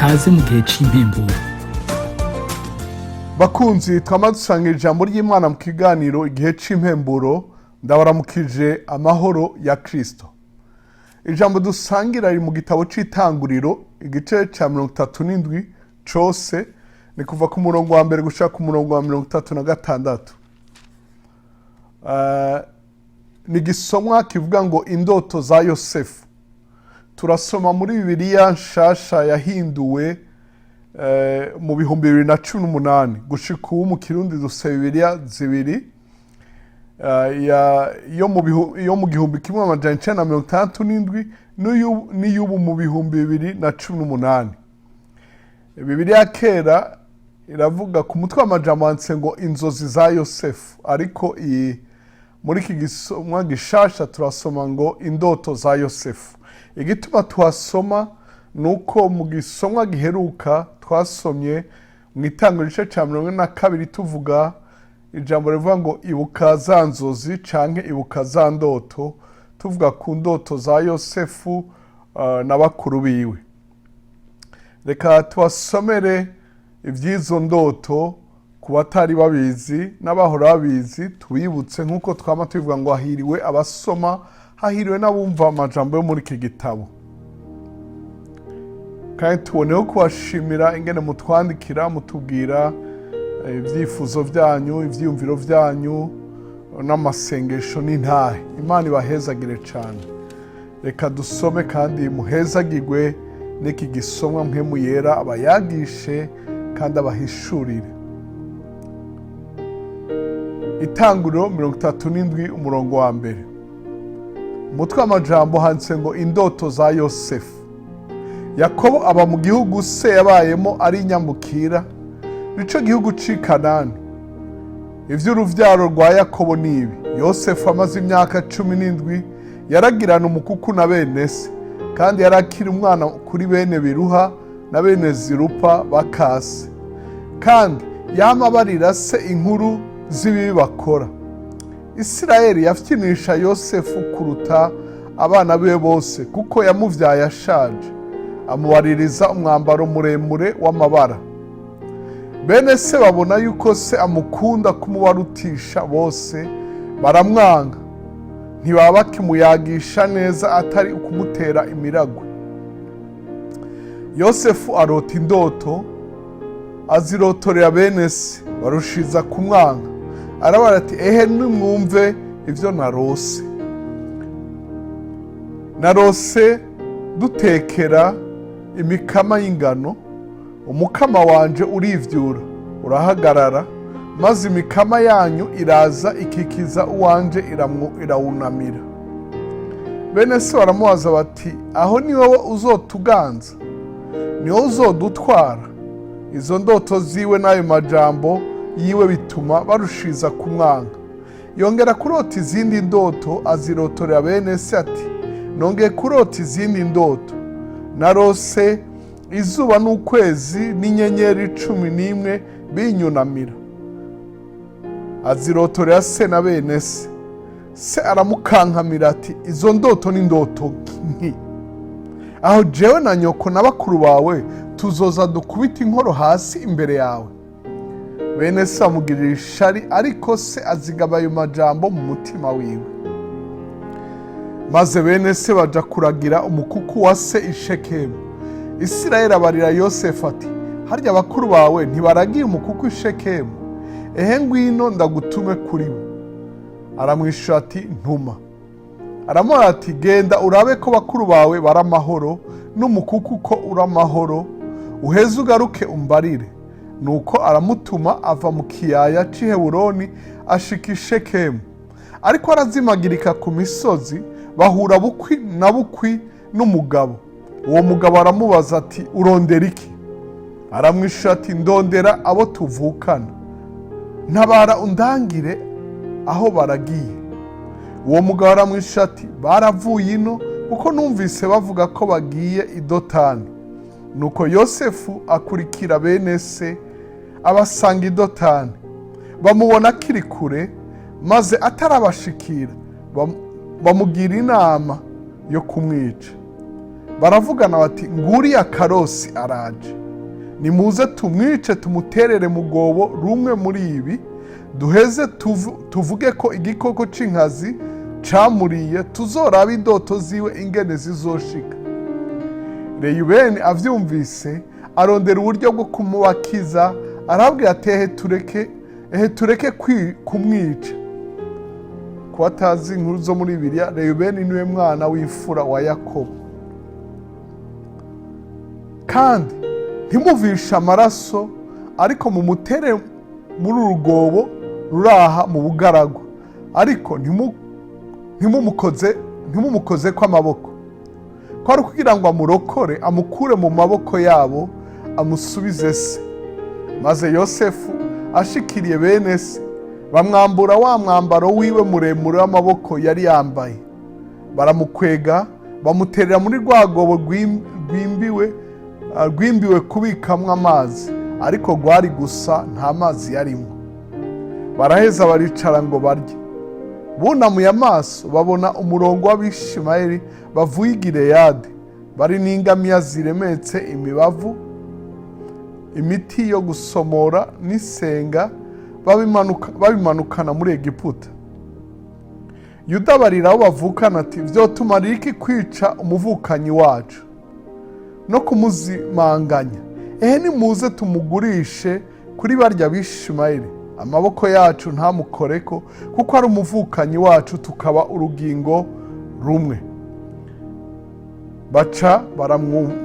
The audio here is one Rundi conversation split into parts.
kaze mu gihe c'impemburo. Bakunzi twama dusanga ijambo ry'Imana mu kiganiro igihe c'impemburo, ndabaramukije amahoro ya Kristo. Ijambo dusangira riri mu gitabo c'Itanguriro igice ca 37 cose, ni kuva ku murongo wa mbere gushika ku murongo wa 36. Ni gisomwa kivuga ngo indoto za Yosefu. Turasoma muri Bibiliya nshasha yahinduwe mu 2018 gushika ubu mu Kirundi dusaba Bibiliya zibiri, yo mu 1967 n'iyubu mu 2018. Bibiliya kera iravuga ku mutwe w'amajambo handitse ngo inzozi za Yosefu, ariko muri iki gisomwa gishasha turasoma ngo indoto za Yosefu. Igituma tuhasoma nuko mu gisomwa giheruka twasomye mu Itanguriro igice ca 42 tuvuga ijambo rivuga ngo ibuka za nzozi canke ibuka za ndoto, tuvuga ku ndoto za Yosefu na bakuru biwe. Reka tubasomere ivy'izo ndoto ku batari babizi n'abahora babizi, tubibutse nk'uko twama tubivuga ngo hahiriwe abasoma, hahiriwe n'abumva amajambo yo muri iki gitabo. Kandi tuboneho kubashimira ingene mutwandikira mutubwira ibyifuzo vyanyu, ivyiyumviro vyanyu n'amasengesho n'intahe. Imana ibahezagire cane. Reka dusome kandi muhezagirwe n'iki gisomwa mpwemu yera abayagishe kandi abahishurire. Itanguriro 37 umurongo wa mbere. Umutwe w'amajambo handitse ngo indoto za Yosefu. Yakobo aba mu gihugu se yabayemo ari nyamukira, nico gihugu c'i Kanani. Ivy'uruvyaro rwa Yakobo nibi: Yosefu amaze imyaka 17 yaragirana umukuku na bene se, kandi yarakiri umwana kuri bene Biruha na bene Zirupa bakase, kandi yama barira se inkuru z'ibibi bakora. Isirayeli yafyinisha Yosefu kuruta abana be bose, kuko yamuvyaye ashaje, amubaririza umwambaro muremure w'amabara. Bene se babona yuko se amukunda kumubarutisha bose, baramwanga, ntibaba bakimuyagisha neza atari ukumutera imiragwe. Yosefu arota indoto, azirotorera bene se, barushiza kumwanga. Arabara ati, ehe nimwumve ivyo narose. Narose dutekera imikama y'ingano, umukama wanje urivyura, urahagarara, maze imikama yanyu iraza ikikiza uwanje irawunamira. Bene se baramubaza bati, aho ni wowe uzotuganza? Ni wowe uzodutwara? Izo ndoto ziwe n'ayo majambo yiwe bituma barushiza kumwanga. Yongera kurota izindi ndoto, azirotorera bene se ati, nongeye kurota izindi ndoto. Narose izuba n'ukwezi n'inyenyeri 11 binyunamira. Azirotorera se na bene se. Se aramukankamira ati, izo ndoto ni ndoto nki? Aho jewe na nyoko na bakuru bawe tuzoza dukubita inkoro hasi imbere yawe. Bene se amugirira ishari, ariko se azigaba ayo majambo mu mutima wiwe. Maze bene se baja kuragira umukuku wa se i Shekemu. Isirayeli abarira Yosefu ati, harya abakuru bawe ntibaragiye umukuku i Shekemu? Ehe ngwino ndagutume kuri bo. Aramwishura ati, ntuma. Aramubwira ati, genda urabe ko bakuru bawe bari amahoro, n'umukuku ko uri amahoro, uheze ugaruke umbarire. Nuko aramutuma, ava mu kiyaya c'i Heburoni ashika i Shekemu. Ariko arazimagirika ku misozi, bahura bukwi na bukwi n'umugabo. Uwo mugabo aramubaza ati, urondera iki? Aramwishura ati, ndondera abo tuvukana. Ntabara undangire aho baragiye. Uwo mugabo aramwishura ati, baravuye ino, kuko numvise bavuga ko bagiye i Dotani. Nuko Yosefu akurikira bene se, abasanga i Dotani. Bamubona akiri kure, maze atarabashikira bamugira inama yo kumwica. baravugana bati nguriya karosi araje, nimuze tumwice tumuterere mu rwobo rumwe muri ibi, duheze tuvuge ko igikoko c'inkazi camuriye, tuzorabe indoto ziwe ingene zizoshika. Reyubeni avyumvise arondera uburyo bwo kumubakiza, arabwira ati tureke kumwica. Kuba atazi inkuru zo muri Bibiliya, Reyubeni niwe mwana w'imfura wa Yakobo. Kandi ntimuvishe amaraso, ariko mumutere muri urugobo ruraha mu bugaragwa, ariko ntimumukoze kw'amaboko, ko ari kugira ngo amurokore, amukure mu maboko yabo, amusubize se. Maze Yosefu ashikiriye bene se, bamwambura wa mwambaro wiwe muremure w'amaboko yari yambaye, baramukwega, bamuterera muri rwa rwobo rwimbiwe kubikamwo amazi, ariko rwari gusa nta mazi yarimo. Baraheza baricara ngo barye. Bunamuye amaso babona umurongo w'Abishimayeli bavuye i Gileyadi, bari n'ingamiya ziremetse imibavu, imiti yo gusomora n'isenga, babimanukana muri Egiputa. Yuda abarira abo bavukana ati vyotumarira iki kwica umuvukanyi wacu no kumuzimanganya? Nimuze tumugurishe kuri barya Abishimayeli, amaboko yacu ntamukoreko, kuko ari umuvukanyi wacu, tukaba urugingo rumwe. Baca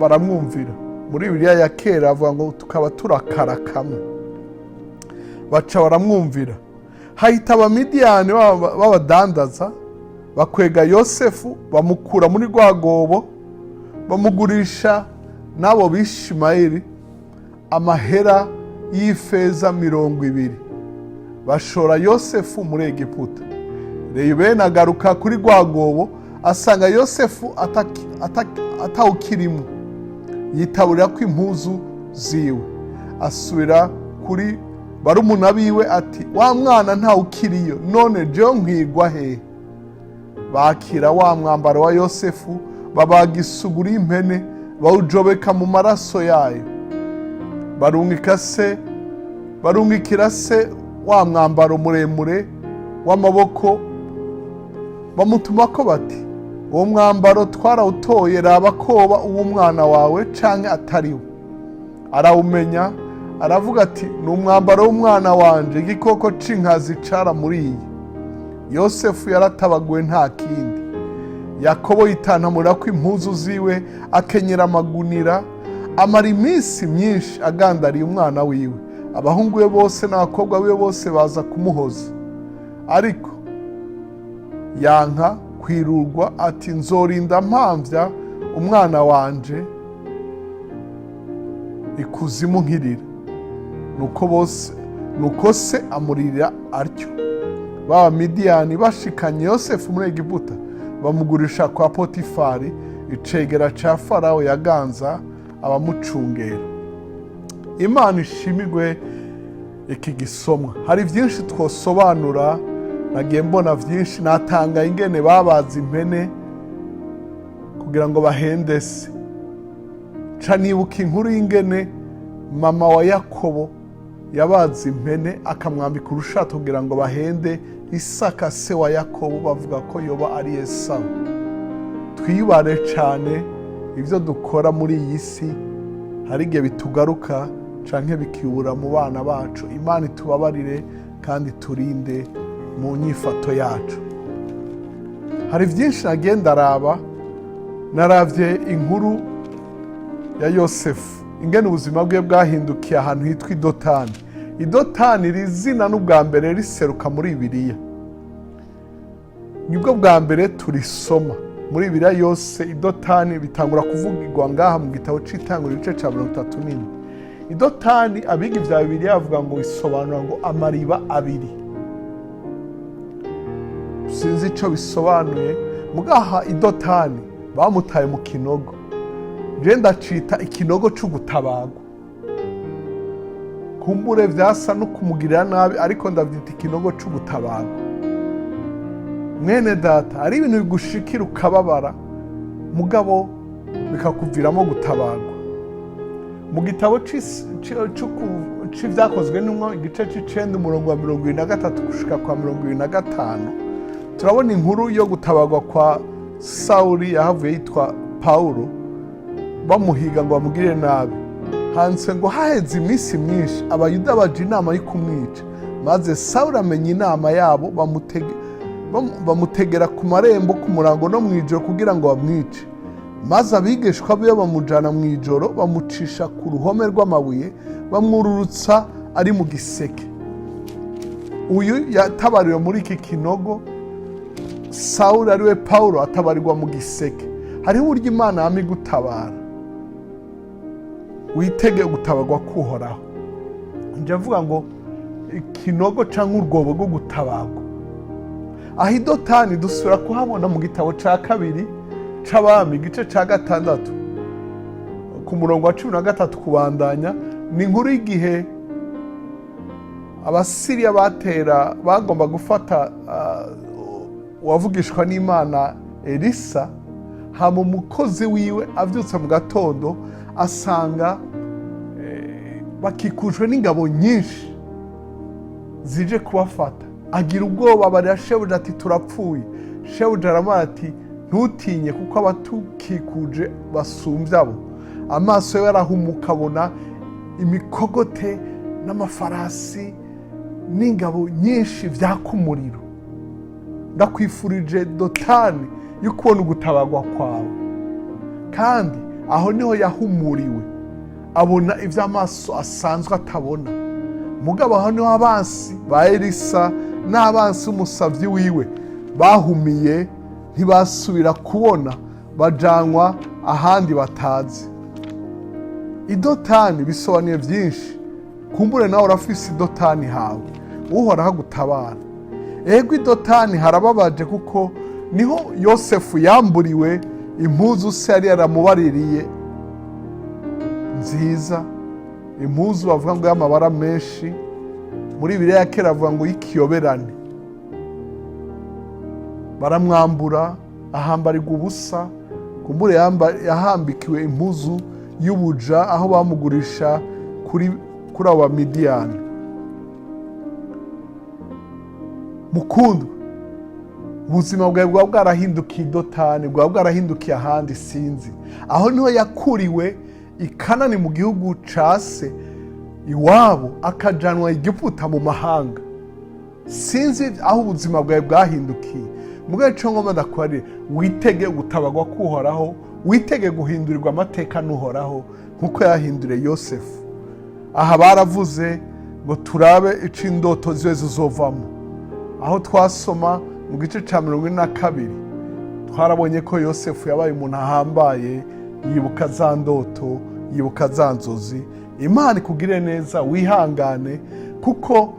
baramwumvira. Muri Bibiliya ya kera avuga ngo tukaba turakara kamwe. Baca baramwumvira. Hahita Abamidiyani b'abadandaza bakwega Yosefu, bamukura muri rwa rwobo, bamugurisha n'abo Bishimayeli amahera y'ifeza 20. Bashora Yosefu muri Egiputa. Reyubeni agaruka kuri rwa rwobo, asanga Yosefu atawukirimo, yitaburira ko impuzu ziwe. Asubira kuri barumuna biwe ati wa mwana ntawukiriyo, none jewe nkwigwa hehe? Bakira wa mwambaro wa Yosefu, babaga isuguru y'impene, bawujobeka mu maraso yayo. Barungikira se wa mwambaro muremure w'amaboko, bamutumako bati uwo mwambaro twarawutoye, raba koba uw'umwana wawe canke atariwe. Arawumenya, aravuga ati ni umwambaro w'umwana wanje, igikoko c'inkazi caramuriye. Yosefu yaratabaguwe nta kindi. Yakobo yitantamurira ko impuzu ziwe, akenyera amagunira, amara iminsi myinshi agandariye umwana wiwe. Abahungu be bose n'abakobwa be bose baza kumuhoza, ariko yanka kwirurwa, ati nzorinda mpamvya umwana wanje ikuzimu nkirira. Nuko se amuririra atyo. B'Abamidiyani bashikanye Yosefu muri Egiputa, bamugurisha kwa Potifari, icegera ca Farawo yaganza abamucungera. Imana ishimirwe iki gisomwa. Hari vyinshi twosobanura, nagiye mbona vyinshi, natanga ingene babaza impene kugira ngo bahende se. Ca nibuka inkuru y'ingene mama wa Yakobo yabaza impene, akamwambika urushato kugira ngo bahende Isaka se wa Yakobo, bavuga ko yoba ari Esawu. Twibare cane ivyo dukora muri iyi si, hari igihe bitugaruka canke bikibura mu bana bacu. Imana itubabarire kandi turinde mu nyifato yacu. Hari vyinshi nagenda araba, naravye inkuru ya Yosefu, ingene ubuzima bwe bwahindukiye ahantu hitwa Idotani. Idotani rizina n'ubwa mbere riseruka muri Bibiliya. Nibwo bwa mbere turisoma muri Bibiliya yose. Idotani bitangura kuvugirwa ngaha mu gitabo c'Itanguriro igice ca 34. Idotani abiga ivya Bibiliya bavuga ngo bisobanura ngo amariba abiri. Sinzi ico bisobanuye, mugaha Idotani bamutaye mu kinogo. Je ndacita ikinogo c'ugutabagwa. Kumbure vyasa no kumugirira nabi, ariko ndavyita ikinogo c'ugutabagwa. Mwene data, ari ibintu bigushikira ukababara, mugabo bikakuviramo gutabarwa. Mu gitabo c'ivyakozwe n'intumwa igice c'icenda umurongo wa 23 gushika kwa 25 turabona inkuru yo gutabarwa kwa Sawuli yahavuye yitwa Paulo bamuhiga ngo bamugirire nabi. Handitse ngo haheze iminsi myinshi abayuda baja inama yo kumwica, maze Sawuli amenya inama yabo bamutegera ku marembo ku murango no mw'ijoro kugira ngo bamwice. Maze abigishwa biwe bamujana mw'ijoro bamucisha ku ruhome rw'amabuye bamwururutsa ari mu giseke. Uyu yatabariwe muri iki kinogo, Sawuli ariwe Paulo atabarirwa mu giseke. Hariho uburyo Imana yama igutabara, witege gutabarwa kuhoraho. Nje mvuga ngo ikinogo canke urwobo rwo gutabarwa. Aho i Dotani dusubira kuhabona mu gitabo ca kabiri c'Abami igice ca 6 ku murongo wa 13 kubandanya. Ni inkuru y'igihe Abasiriya bagomba gufata uwavugishwa n'Imana Elisa. Hama umukozi wiwe avyutse mu gatondo asanga bakikujwe n'ingabo nyinshi zije kubafata. Agira ubwoba, barira shebuja ati turapfuye. Shebuja aramubwira ati ntutinye kuko abatukikuje basumvya abo. Amaso ye arahumuka abona imikogote n'amafarasi n'ingabo nyinshi vyaka umuriro. Ndakwifurije Dotani yo kubona ugutabarwa kwawe. Kandi aho niho yahumuriwe, abona ivy'amaso asanzwe atabona. Mugabo aho niho abansi ba Elisa n'abansi umusavyi wiwe bahumiye, ntibasubira kubona, bajanwa ahandi batazi. I Dotani bisobanuye vyinshi. Kumbure nawe urafise i Dotani hawe, uhoraho agutabara. Ego i Dotani harababaje kuko niho Yosefu yamburiwe impuzu se yari yaramubaririye nziza. Impuzu bavuga ngo y'amabara menshi, muri Bibiliya ya kera bavuga ngo y'ikiyoberane. Baramwambura ahambarirwa ubusa. Kumbure yahambikiwe impuzu y'ubuja aho bamugurisha kuri abo Bamidiyani. Mukundwa, ubuzima bwawe bwaba bwarahindukiye i Dotani, bwaba bwarahindukiye ahandi sinzi. Aho niho yakuriwe i Kanani mu gihugu ca se iwabo, akajanwa Egiputa mu mahanga. Sinzi aho ubuzima bwawe bwahindukiye. Mugabo ico ngomba ndakwarire, witege gutabarwa kuhoraho, witege guhindurirwa amateka n'uhoraho nkuko yahinduriye Yosefu. Aha baravuze ngo turabe ico indoto ziwe zizovamo. Aho twasoma mu gice ca 42 twarabonye ko Yosefu yabaye umuntu ahambaye, yibuka za ndoto, yibuka za nzozi. Imana ikugire neza, wihangane, kuko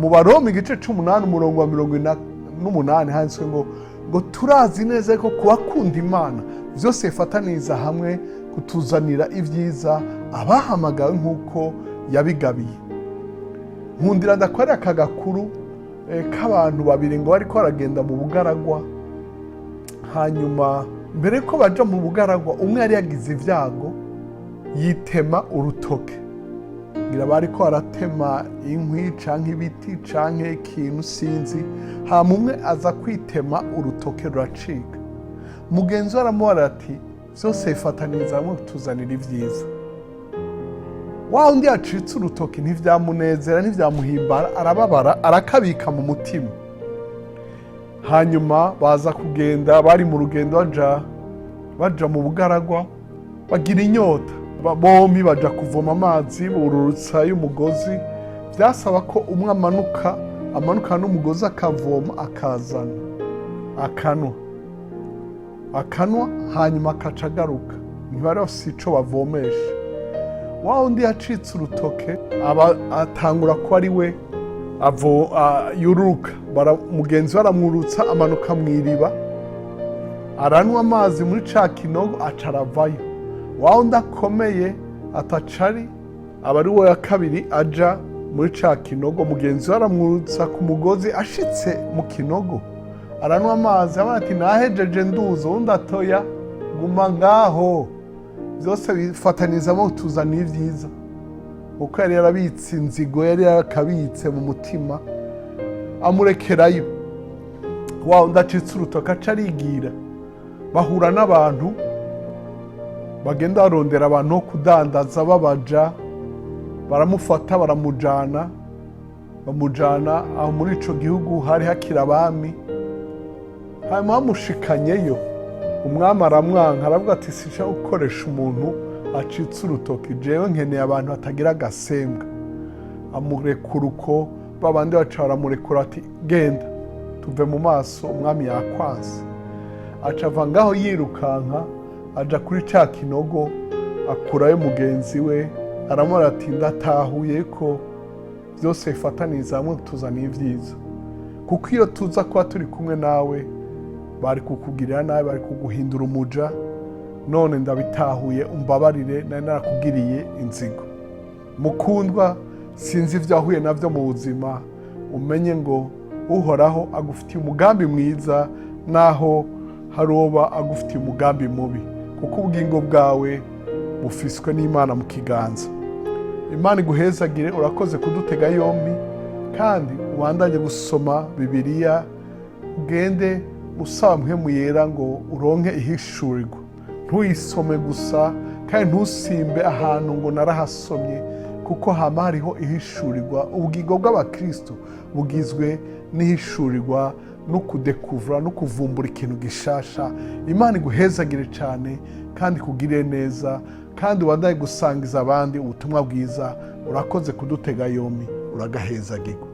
mu Baroma igice c'8 umurongo wa 28 handitswe ngo turazi neza ko kubakunda Imana vyose bifataniza hamwe kutuzanira ivyiza abahamagawe nk'uko yabigabiye. Nkundira ndakwarira aka gakuru k'abantu babiri ngo bariko baragenda mu bugaragwa. Hanyuma mbere ko baja mu bugaragwa, umwe yari yagize ivyago yitema urutoke. Ngira bariko baratema inkwi canke ibiti canke ikintu sinzi. Hama umwe aza kwitema urutoke ruracika. Mugenzi we aramubwira ati vyose bifataniza hamwe kutuzanira ivyiza. Wa undi yacitse urutoke ntivyamunezera, ntivyamuhimbara, arababara, arakabika mu mutima. Hanyuma baza kugenda, bari mu rugendo baja mu bugaragwa, bagira inyota. Bombi baja kuvoma amazi bururutsa y'umugozi. Vyasaba ko umwe amanuka n'umugozi akavoma, akazana, akanwa hanyuma akaca agaruka. Ntibari bafise ico bavomesha. Wa undi yacitse urutoke atangura ko ari we yuruka. Mugenzi we aramwurutsa, amanuka mw'iriba, aranwa amazi muri ca kinogo, aca aravayo. Wa undi akomeye atacari aba ari we ya kabiri aja muri ca kinogo. Mugenzi we aramwurutsa ku mugozi, ashitse mu kinogo aranwa amazi, abona ati nahejeje nduzo. Undi atoya guma ngaho, byose bifatanizamo tuzana ibyiza, kuko yari yarabitse inzigo, yari yarakabitse mu mutima, amurekerayo. Wa undi acitse urutoki aca arigira, bahura n'abantu bagenda barondera abantu ho kudandaza babaja, baramufata bamujana aho muri ico gihugu hari hakiri abami. Hanyuma bamushikanyeyo, umwami aramwanka, aravuga ati sinshaka gukoresha umuntu acitse urutoki, jewe nkeneye abantu batagira agasembwa. Amurekura uko, babandi baca baramurekura ati genda tuve mu maso, umwami yakwanse. Aca ava ngaho yirukanka aja kuri ca kinogo, akurayo mugenzi we, aramubwira ati ndatahuye ko byose bifataniza hamwe tuzana ibyiza, kuko iyo tuza kuba turi kumwe nawe bari kukugirira nabi, bari kuguhindura umuja. None ndabitahuye, umbabarire, nari narakugiriye inzigo. Mukundwa, sinzi ibyo ahuye navyo mu buzima, umenye ngo uhoraho agufitiye umugambi mwiza, naho haroba agufitiye umugambi mubi, kuko ubugingo bwawe bufiswe n'Imana mu kiganza. Imana iguhezagire, urakoze kudutega yombi, kandi ubandanye gusoma Bibiliya, ugende usaba mpwemu yera ngo uronke ihishurirwa. Ntuyisome gusa, kandi ntusimbe ahantu ngo narahasomye, kuko hama hariho ihishurirwa. Ubugingo bw'abakristo bugizwe n'ihishurirwa no kudekuvura no kuvumbura ikintu gishasha. Imana iguhezagire cyane kandi kugirire neza, kandi ubandanye gusangiza abandi ubutumwa bwiza. Urakoze kudutega yombi, uragahezagirwa.